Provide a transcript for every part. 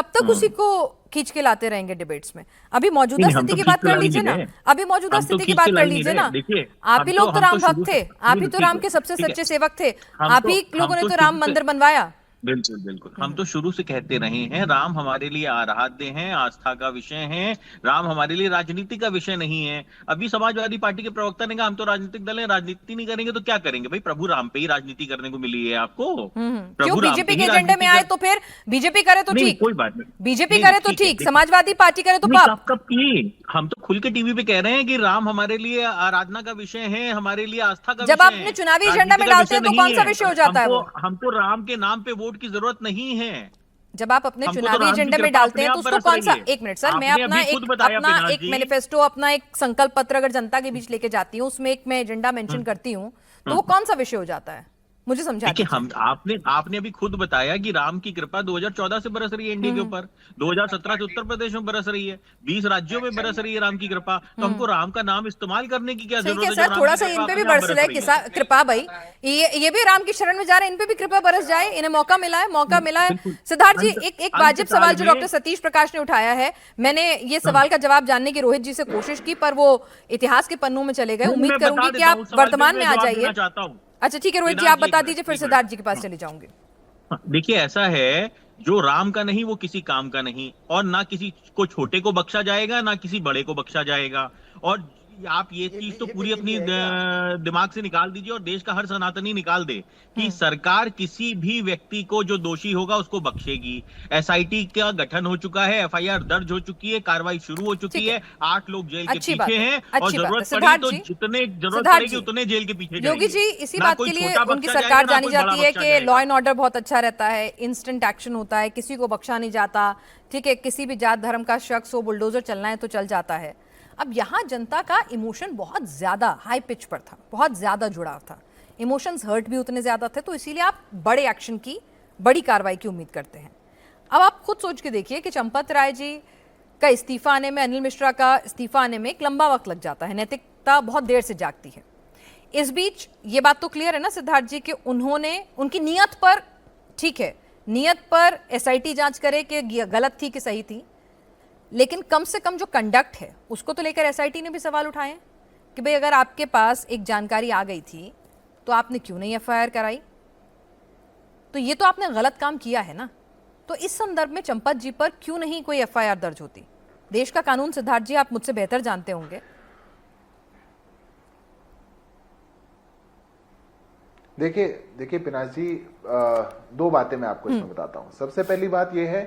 कब तक उसी को खींच के लाते रहेंगे डिबेट्स में? अभी मौजूदा स्थिति की बात कर लीजिए ना, अभी मौजूदा स्थिति की बात कर लीजिए ना। आप ही लोग तो राम भक्त थे, आप ही तो राम के सबसे सच्चे सेवक थे, आप ही लोगों ने तो राम मंदिर बनवाया। बिल्कुल बिल्कुल, हम तो शुरू से कहते रहे हैं राम हमारे लिए आराध्य हैं, आस्था का विषय है। राम हमारे लिए राजनीति का विषय नहीं है। अभी समाजवादी पार्टी के प्रवक्ता ने कहा हम तो राजनीतिक दल हैं, राजनीति नहीं करेंगे तो क्या करेंगे? भाई प्रभु राम पे ही राजनीति करने को मिली है आपको। क्यों बीजेपी के एजेंडे में आए तो फिर बीजेपी करे तो ठीक, कोई बात नहीं, बीजेपी करे तो ठीक, समाजवादी पार्टी करे तो पाप। कब की हम तो खुल के टीवी पे कह रहे हैं कि राम हमारे लिए आराधना का विषय है, हमारे लिए आस्था का विषय है। जब आप अपने चुनावी एजेंडा में डालते हैं तो कौन सा विषय हो जाता है वो? हमको राम के नाम पे वोट की जरूरत नहीं है। जब आप अपने चुनावी एजेंडे में डालते हैं तो उसको कौन सा, एक मिनट सर, मैं अपना एक मैनिफेस्टो, अपना एक संकल्प पत्र अगर जनता के बीच लेके जाती हूँ, उसमें एक मैं एजेंडा मेंशन करती हूँ, तो वो कौन सा विषय हो जाता है? मुझे समझा दीजिए। हम आपने अभी खुद बताया कि राम की कृपा 2014 से बरस रही है इंडिया के ऊपर, 2017 से उत्तर प्रदेश में बरस रही है, 20 राज्यों में बरस रही है राम की कृपा। तो हमको राम का नाम इस्तेमाल करने की क्या जरूरत है? सर थोड़ा सा इन पे भी बरस रहा है कृपा भाई, ये भी राम की शरण में जा रहे हैं, इन पे भी कृपा बरस जाए, इन्हें मौका मिला है। सिद्धार्थ जी, एक वाजिब सवाल जो डॉक्टर सतीश प्रकाश ने उठाया है, मैंने ये सवाल का जवाब जानने की रोहित जी से कोशिश की, पर वो इतिहास के पन्नों में चले गए। उम्मीद करूंगी कि आप वर्तमान में आ जाइए। अच्छा ठीक है रोहित जी, आप बता दीजिए, फिर सिद्धार्थ जी के पास चले जाऊंगी। देखिए ऐसा है, जो राम का नहीं वो किसी काम का नहीं, और ना किसी को छोटे को बख्शा जाएगा ना किसी बड़े को बख्शा जाएगा। और आप ये चीज तो पूरी अपनी दिमाग से निकाल दीजिए, और देश का हर सनातनी निकाल दे कि सरकार किसी भी व्यक्ति को जो दोषी होगा उसको बख्शेगी। एसआईटी का गठन हो चुका है, एफआईआर दर्ज हो चुकी है, कार्रवाई शुरू हो चुकी है, 8 लोग जेल के पीछे हैं, और जरूरत पड़ी तो जितने जरूरत पड़ेगी उतने जेल के पीछे योगी जी, इसी बात के लिए उनकी सरकार जानी जाती है कि लॉ एंड ऑर्डर बहुत अच्छा रहता है, इंस्टेंट एक्शन होता है, किसी को बख्शा नहीं जाता। ठीक है, किसी भी जात धर्म का शख्स हो, बुलडोजर चलना है तो चल जाता है। अब यहाँ जनता का इमोशन बहुत ज्यादा हाई पिच पर था, बहुत ज्यादा जुड़ाव था, इमोशंस हर्ट भी उतने ज्यादा थे, तो इसीलिए आप बड़े एक्शन की, बड़ी कार्रवाई की उम्मीद करते हैं। अब आप खुद सोच के देखिए कि चंपत राय जी का इस्तीफा आने में, अनिल मिश्रा का इस्तीफा आने में एक लंबा वक्त लग जाता है, नैतिकता बहुत देर से जागती है। इस बीच ये बात तो क्लियर है ना सिद्धार्थ जी कि उन्होंने उनकी नीयत पर, ठीक है, नीयत पर एसआईटी जांच करे कि गलत थी कि सही थी, लेकिन कम से कम जो कंडक्ट है उसको तो लेकर एसआईटी ने भी सवाल उठाए कि भाई अगर आपके पास एक जानकारी आ गई थी तो आपने क्यों नहीं एफआईआर कराई? तो ये तो आपने गलत काम किया है ना। तो इस संदर्भ में चंपत जी पर क्यों नहीं कोई एफआईआर दर्ज होती? देश का कानून सिद्धार्थ जी आप मुझसे बेहतर जानते होंगे। देखिए पिनाश जी, दो बातें मैं आपको इसमें बताता हूं। सबसे पहली बात यह है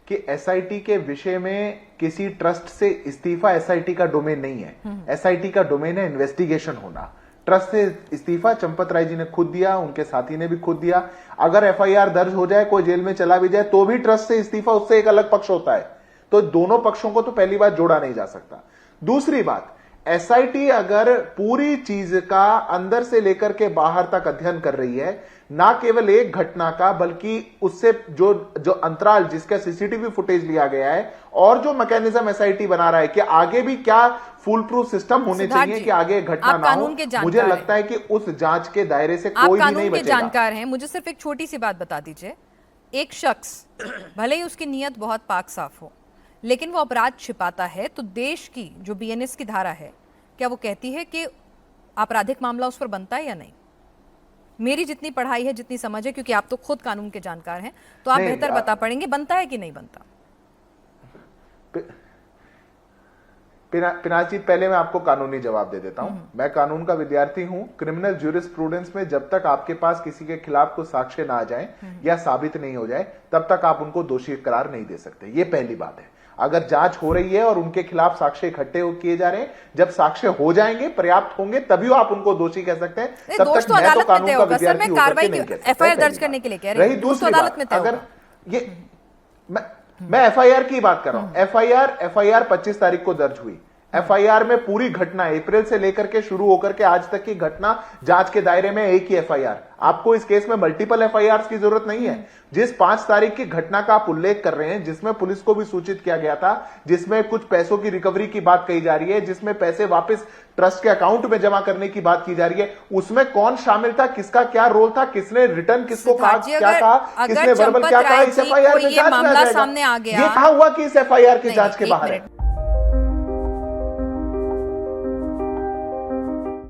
कि एसआईटी के विषय में किसी ट्रस्ट से इस्तीफा एसआईटी का डोमेन नहीं है। एसआईटी का डोमेन है इन्वेस्टिगेशन होना। ट्रस्ट से इस्तीफा चंपत राय जी ने खुद दिया, उनके साथी ने भी खुद दिया। अगर एफआईआर दर्ज हो जाए, कोई जेल में चला भी जाए, तो भी ट्रस्ट से इस्तीफा, उससे एक अलग पक्ष होता है। तो दोनों पक्षों को तो पहली बात जोड़ा नहीं जा सकता। दूसरी बात, एसआईटी अगर पूरी चीज का अंदर से लेकर के बाहर तक अध्ययन कर रही है, ना केवल एक घटना का बल्कि उससे जो अंतराल जिसका सीसीटीवी फुटेज लिया गया है, और जो मैकेनिज्म एसआईटी बना रहा है कि आगे भी क्या फुल प्रूफ सिस्टम होने चाहिए कि आगे घटना ना हो, मुझे लगता है कि उस जांच के दायरे से कोई भी नहीं बचेगा। जानकार हैं, मुझे सिर्फ एक छोटी सी बात बता दीजिए। एक शख्स भले ही उसकी नीयत बहुत पाक साफ हो, लेकिन वो अपराध छिपाता है, तो देश की जो बीएनएस की धारा है, क्या वो कहती है कि आपराधिक मामला उस पर बनता है या नहीं? मेरी जितनी पढ़ाई है, जितनी समझ है, क्योंकि आप तो खुद कानून के जानकार हैं, तो आप बेहतर बता पड़ेंगे, बनता है कि नहीं बनता? पिनाश जी, पहले मैं आपको कानूनी जवाब दे देता हूं। मैं कानून का विद्यार्थी हूं। क्रिमिनल ज्यूरिस्प्रूडेंस में जब तक आपके पास किसी के खिलाफ कोई साक्ष्य ना आ जाए या साबित नहीं हो जाए, तब तक आप उनको दोषी करार नहीं दे सकते। ये पहली बात है। अगर जांच हो रही है और उनके खिलाफ साक्ष्य इकट्ठे किए जा रहे हैं, जब साक्ष्य हो जाएंगे, पर्याप्त होंगे, तभी आप उनको दोषी कह सकते हैं। तब तक मैं तो कानून का विद्यार्थी होकर के नहीं कह सकता। एफआईआर दर्ज करने के लिए कह रहे हैं। रही दूसरी बात, अगर ये मैं एफआईआर की बात कर रहा हूं। एफआईआर 25 तारीख को दर्ज हुई। एफआईआर में पूरी घटना अप्रैल से लेकर के शुरू होकर के आज तक की घटना जांच के दायरे में एक ही एफआईआर। आपको इस केस में मल्टीपल एफआईआर की जरूरत नहीं है। जिस 5 तारीख की घटना का आप उल्लेख कर रहे हैं, जिसमें पुलिस को भी सूचित किया गया था, जिसमें कुछ पैसों की रिकवरी की बात कही जा रही है, जिसमें पैसे वापस ट्रस्ट के अकाउंट में जमा करने की बात की जा रही है, उसमें कौन शामिल था, किसका क्या रोल था, किसने रिटर्न किसको कहा, क्या कहा, किसने वर्बल क्या कहा, इस एफआईआर में जांच में आ जाएगा। ये कहा हुआ कि इस एफआईआर की जांच के बाहर है।